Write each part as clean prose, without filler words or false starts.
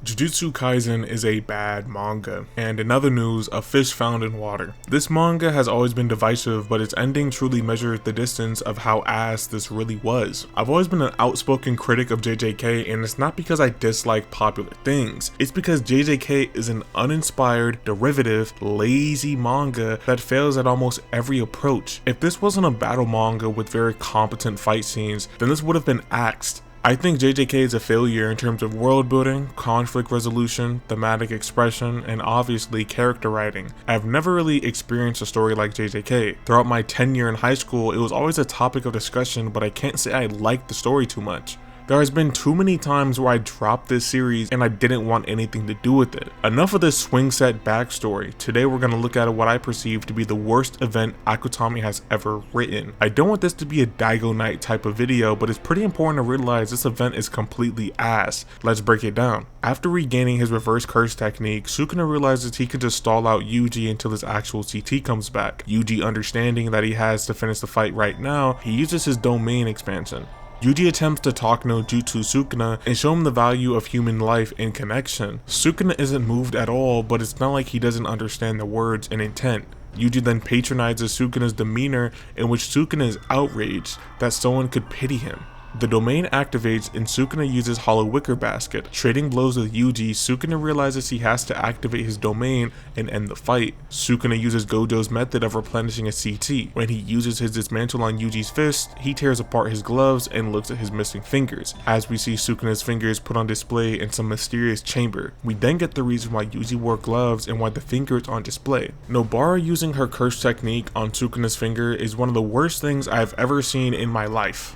Jujutsu Kaisen is a bad manga, and in other news, a fish found in water. This manga has always been divisive, but its ending truly measures the distance of how ass this really was. I've always been an outspoken critic of JJK, and it's not because I dislike popular things, it's because JJK is an uninspired, derivative, lazy manga that fails at almost every approach. If this wasn't a battle manga with very competent fight scenes, then this would have been axed. I think JJK is a failure in terms of world building, conflict resolution, thematic expression, and obviously character writing. I've never really experienced a story like JJK. Throughout my tenure in high school, it was always a topic of discussion, but I can't say I liked the story too much. There has been too many times where I dropped this series and I didn't want anything to do with it. Enough of this swing set backstory. Today we're going to look at what I perceive to be the worst event Akutami has ever written. I don't want this to be a Daigo Night type of video, but it's pretty important to realize this event is completely ass. Let's break it down. After regaining his reverse curse technique, Sukuna realizes he can just stall out Yuji until his actual CT comes back. Yuji, understanding that he has to finish the fight right now, he uses his domain expansion. Yuji attempts to talk no jutsu Sukuna and show him the value of human life and connection. Sukuna isn't moved at all, but it's not like he doesn't understand the words and intent. Yuji then patronizes Sukuna's demeanor, in which Sukuna is outraged that someone could pity him. The domain activates and Sukuna uses Hollow Wicker Basket. Trading blows with Yuji, Sukuna realizes he has to activate his domain and end the fight. Sukuna uses Gojo's method of replenishing a CT. When he uses his dismantle on Yuji's fist, he tears apart his gloves and looks at his missing fingers, as we see Sukuna's fingers put on display in some mysterious chamber. We then get the reason why Yuji wore gloves and why the finger is on display. Nobara using her curse technique on Sukuna's finger is one of the worst things I've ever seen in my life.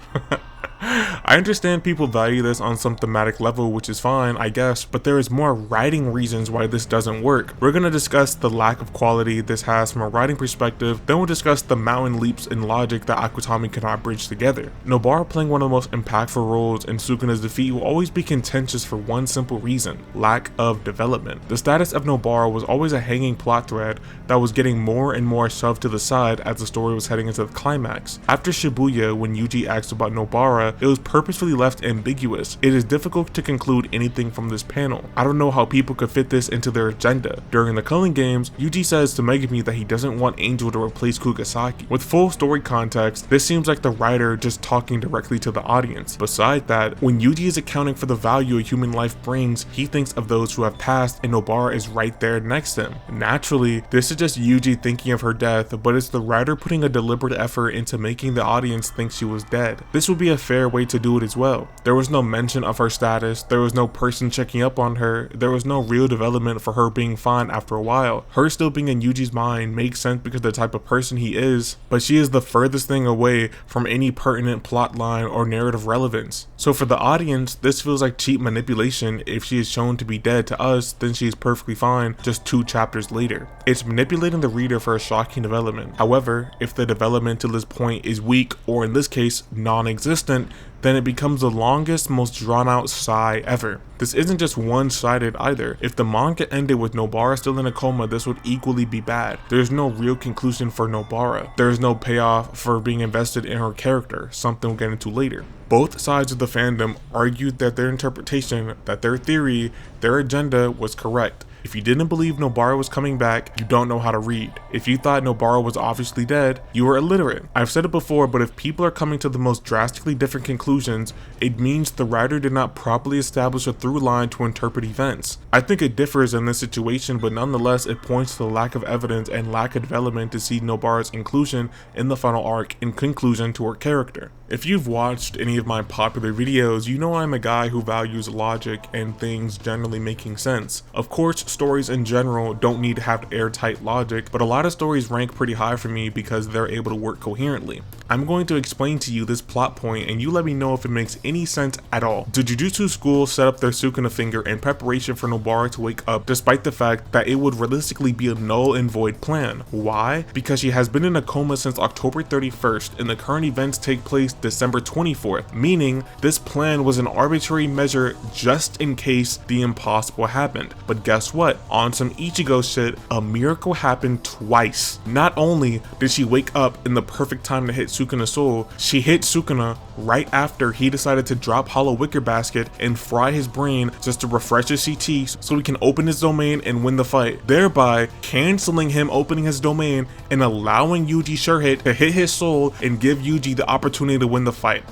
I understand people value this on some thematic level, which is fine, I guess, but there is more writing reasons why this doesn't work. We're going to discuss the lack of quality this has from a writing perspective, then we'll discuss the mountain leaps in logic that Akutami cannot bridge together. Nobara playing one of the most impactful roles in Sukuna's defeat will always be contentious for one simple reason: lack of development. The status of Nobara was always a hanging plot thread that was getting more and more shoved to the side as the story was heading into the climax. After Shibuya, when Yuji asked about Nobara, it was purposefully left ambiguous. It is difficult to conclude anything from this panel. I don't know how people could fit this into their agenda. During the Culling Games, Yuji says to Megumi that he doesn't want Angel to replace Kugasaki. With full story context, this seems like the writer just talking directly to the audience. Besides that, when Yuji is accounting for the value a human life brings, he thinks of those who have passed, and Nobara is right there next to him. Naturally, this is just Yuji thinking of her death, but it's the writer putting a deliberate effort into making the audience think she was dead. This would be a fair way to do it as well. There was no mention of her status, there was no person checking up on her, there was no real development for her being fine after a while. Her still being in Yuji's mind makes sense because of the type of person he is, but she is the furthest thing away from any pertinent plot line or narrative relevance. So for the audience, this feels like cheap manipulation. If she is shown to be dead to us, then she is perfectly fine just 2 chapters later. It's manipulating the reader for a shocking development. However, if the development to this point is weak, or in this case, non-existent, then it becomes the longest, most drawn out sigh ever. This isn't just one-sided either. If the manga ended with Nobara still in a coma, this would equally be bad. There's no real conclusion for Nobara. There's no payoff for being invested in her character, something we'll get into later. Both sides of the fandom argued that their interpretation, that their theory, their agenda was correct. If you didn't believe Nobara was coming back, you don't know how to read. If you thought Nobara was obviously dead, you were illiterate. I've said it before, but if people are coming to the most drastically different conclusions, it means the writer did not properly establish a through line to interpret events. I think it differs in this situation, but nonetheless it points to the lack of evidence and lack of development to see Nobara's inclusion in the final arc in conclusion to her character. If you've watched any of my popular videos, you know I'm a guy who values logic and things generally making sense. Of course, stories in general don't need to have airtight logic, but a lot of stories rank pretty high for me because they're able to work coherently. I'm going to explain to you this plot point and you let me know if it makes any sense at all. The Jujutsu school set up their Sukuna finger in preparation for Nobara to wake up, despite the fact that it would realistically be a null and void plan. Why? Because she has been in a coma since October 31st and the current events take place December 24th, meaning this plan was an arbitrary measure just in case the impossible happened. But guess what? On some Ichigo shit, a miracle happened twice. Not only did she wake up in the perfect time to hit Sukuna Sukuna's soul, she hit Sukuna right after he decided to drop Hollow Wicker Basket and fry his brain just to refresh his CT so he can open his domain and win the fight, thereby canceling him opening his domain and allowing Yuji Sure-Hit to hit his soul and give Yuji the opportunity to win the fight.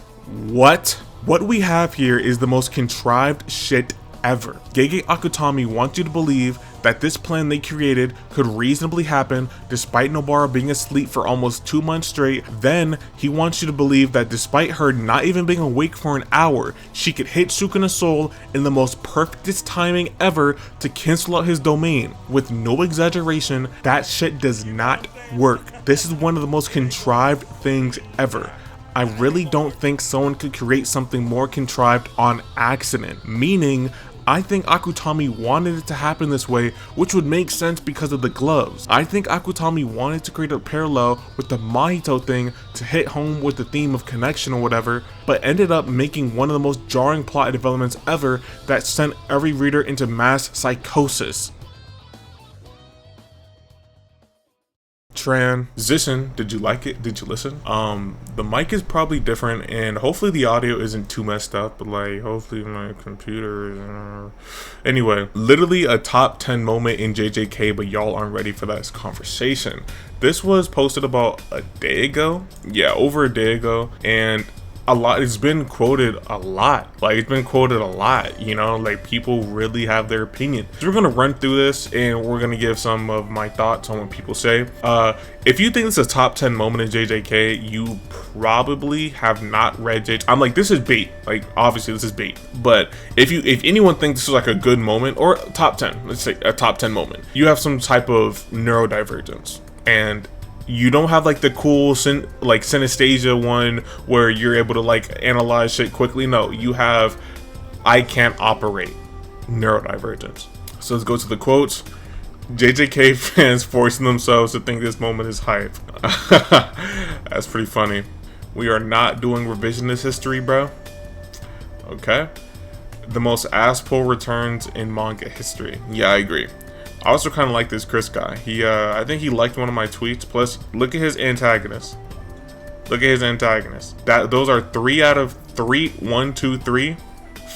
What we have here is the most contrived shit ever. Gege Akutami wants you to believe that this plan they created could reasonably happen despite Nobara being asleep for almost 2 months straight. Then he wants you to believe that despite her not even being awake for an hour, she could hit Sukuna's soul in the most perfectest timing ever to cancel out his domain. With no exaggeration, that shit does not work. This is one of the most contrived things ever. I really don't think someone could create something more contrived on accident, meaning I think Akutami wanted it to happen this way, which would make sense because of the gloves. I think Akutami wanted to create a parallel with the Mahito thing to hit home with the theme of connection or whatever, but ended up making one of the most jarring plot developments ever that sent every reader into mass psychosis. Transition, did you like it? Did you listen? The mic is probably different and hopefully the audio isn't too messed up, but like hopefully my computer is anyway, literally a top 10 moment in JJK, but y'all aren't ready for that conversation. This was posted about a day ago, yeah, over a day ago, and it's been quoted a lot. You know, like people really have their opinion. So we're gonna run through this and we're gonna give some of my thoughts on what people say. If you think this is a top 10 moment in JJK, you probably have not read JJK. I'm like, this is bait. Like obviously this is bait. But if anyone thinks this is like a good moment or top 10, let's say a top 10 moment, you have some type of neurodivergence and you don't have like the cool synesthesia one where you're able to like analyze shit quickly. No, you have I can't operate neurodivergence. So let's go to the quotes. JJK fans forcing themselves to think this moment is hype. That's pretty funny. We are not doing revisionist history, bro. Okay. The most ass pull returns in manga history. Yeah, I agree. I also kind of like this Chris guy. I think he liked one of my tweets. Plus, look at his antagonist. Those are 3 out of 3. 1, 2, 3.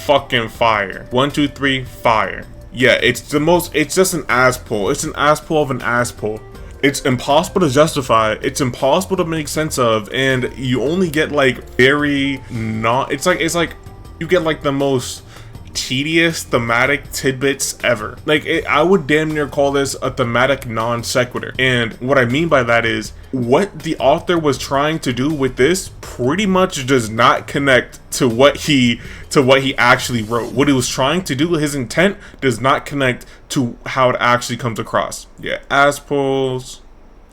Fucking fire. 1, 2, 3. Fire. Yeah, it's just an ass pull. It's an ass pull of an ass pull. It's impossible to justify. It's impossible to make sense of, and you only get like it's like you get like the most tedious thematic tidbits ever. I would damn near call this a thematic non sequitur. And what I mean by that is what the author was trying to do with this pretty much does not connect to what he actually wrote. What he was trying to do, his intent does not connect to how it actually comes across. Yeah, ass pulls.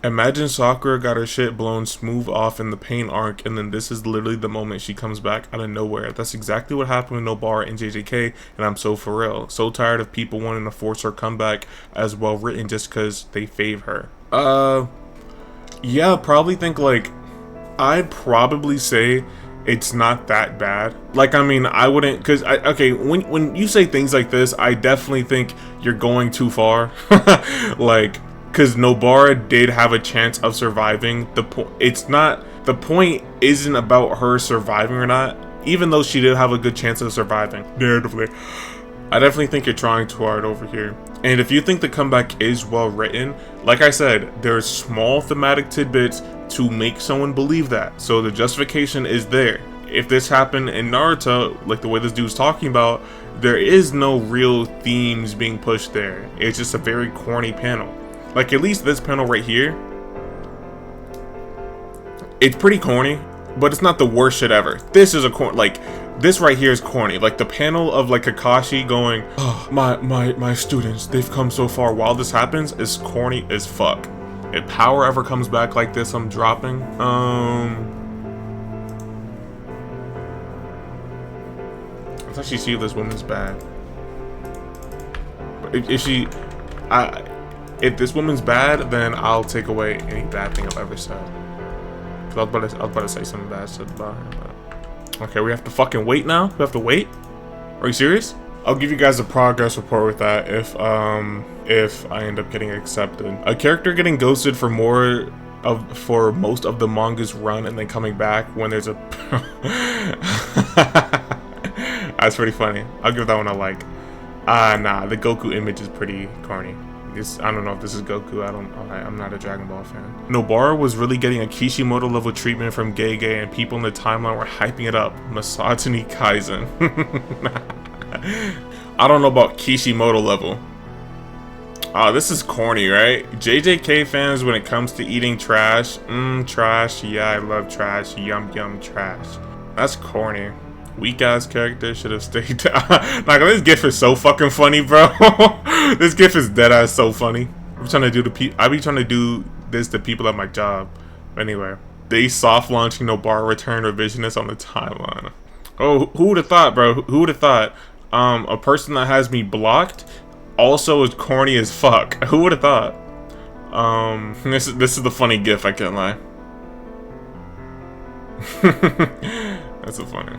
Imagine Sakura got her shit blown smooth off in the pain arc, and then this is literally the moment she comes back out of nowhere. That's exactly what happened with Nobara and JJK, and I'm so for real. So tired of people wanting to force her comeback as well written just because they fave her. Yeah, probably think like, I'd probably say it's not that bad. Like, I mean, I wouldn't, cause okay, when you say things like this, I definitely think you're going too far. Like, because Nobara did have a chance of surviving. The point isn't about her surviving or not, even though she did have a good chance of surviving narratively. I definitely think you're trying too hard over here. And if you think the comeback is well written, like I said, there's small thematic tidbits to make someone believe that. So the justification is there. If this happened in Naruto, like the way this dude's talking about, there is no real themes being pushed there. It's just a very corny panel. Like, at least this panel right here, it's pretty corny, but it's not the worst shit ever. This is this right here is corny. Like, the panel of, like, Kakashi going, oh, my students, they've come so far while this happens is corny as fuck. If power ever comes back like this, I'm dropping. I thought she see this woman's bad. If this woman's bad, then I'll take away any bad thing I've ever said. Cause I was about to say something bad said about her. But... Okay, we have to fucking wait now? We have to wait? Are you serious? I'll give you guys a progress report with that if I end up getting accepted. A character getting ghosted for more for most of the manga's run and then coming back when there's a that's pretty funny. I'll give that one a like. Nah, the Goku image is pretty corny. I don't know if this is Goku. I'm not a Dragon Ball fan. Nobara was really getting a Kishimoto level treatment from Gege, and people in the timeline were hyping it up. Misogyny Kaisen. I don't know about Kishimoto level. This is corny, right? JJK fans, when it comes to eating trash, trash, yeah, I love trash, yum yum trash. That's corny. Weak ass character should have stayed down. Like, this gif is so fucking funny, bro. This gif is dead ass so funny. I be trying to do this to people at my job. Anyway, they soft launching Nobara return revisionist on the timeline. Oh, who would have thought, bro? Who would have thought? A person that has me blocked also is corny as fuck. Who would have thought? This is the funny gif, I can't lie. That's so funny.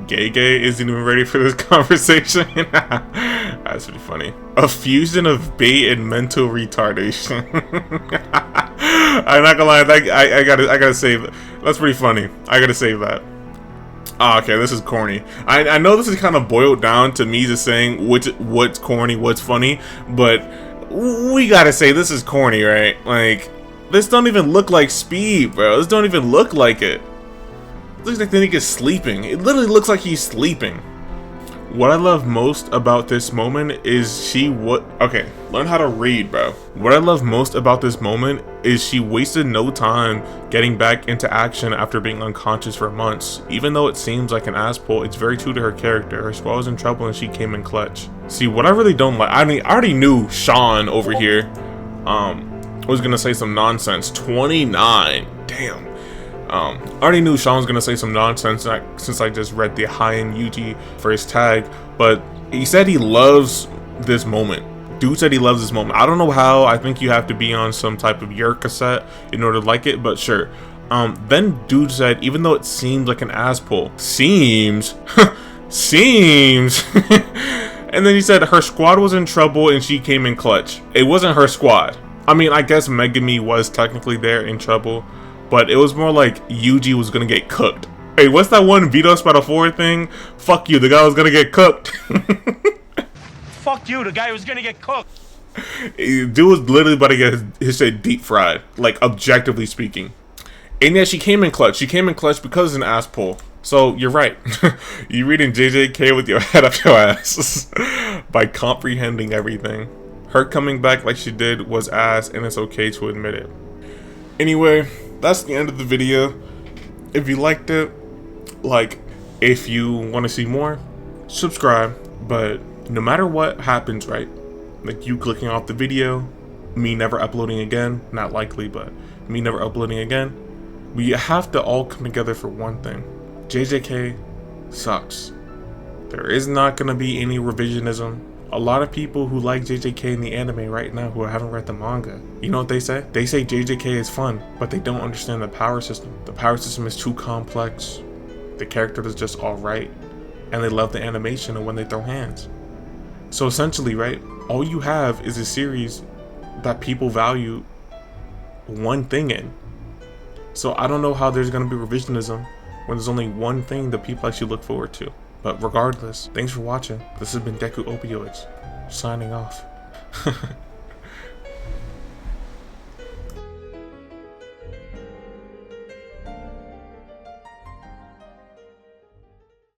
Gege isn't even ready for this conversation. That's pretty funny. A fusion of bait and mental retardation. I'm not gonna lie, I gotta save it. That's pretty funny. I gotta save that. Okay, this is corny. I know this is kind of boiled down to me just saying what's corny, what's funny, but we gotta say this is corny, right? Like, this don't even look like Speed, bro. This don't even look like it. It looks like the nigga's sleeping. It literally looks like he's sleeping. What I love most about this moment is okay, learn how to read, bro. What I love most about this moment is she wasted no time getting back into action after being unconscious for months. Even though it seems like an ass pull, it's very true to her character. Her squad was in trouble and she came in clutch. See, what I really don't like, I mean, I already knew Sean over here was gonna say some nonsense. 29, damn. I already knew Sean was gonna say some nonsense since I just read the high-end Yuji for his tag, but he said he loves this moment. Dude said he loves this moment. I don't know how. I think you have to be on some type of Yer cassette in order to like it, but sure. Then dude said, even though it seems like an ass pull, seems, seems, and then he said her squad was in trouble and she came in clutch. It wasn't her squad. I mean, I guess Megami was technically there in trouble, but it was more like Yuji was gonna get cooked. Hey, what's that one Vito Spider 4 thing? Fuck you, the guy was gonna get cooked. Fuck you, the guy was gonna get cooked. Dude was literally about to get his shit deep fried, like objectively speaking. And yeah, she came in clutch. She came in clutch because it's an ass pull. So you're right. You're reading JJK with your head up your ass by comprehending everything. Her coming back like she did was ass, and it's okay to admit it. Anyway, that's the end of the video. If you liked it, like, if you want to see more, subscribe. But no matter what happens, right, like you clicking off the video, me never uploading again, not likely, but me never uploading again, we have to all come together for one thing. JJK sucks. There is not going to be any revisionism. A lot of people who like JJK in the anime right now who haven't read the manga, you know what they say? They say JJK is fun, but they don't understand the power system. The power system is too complex. The character is just alright. And they love the animation and when they throw hands. So essentially, right, all you have is a series that people value one thing in. So I don't know how there's going to be revisionism when there's only one thing that people actually look forward to. But regardless, thanks for watching. This has been Deku Opioids, signing off.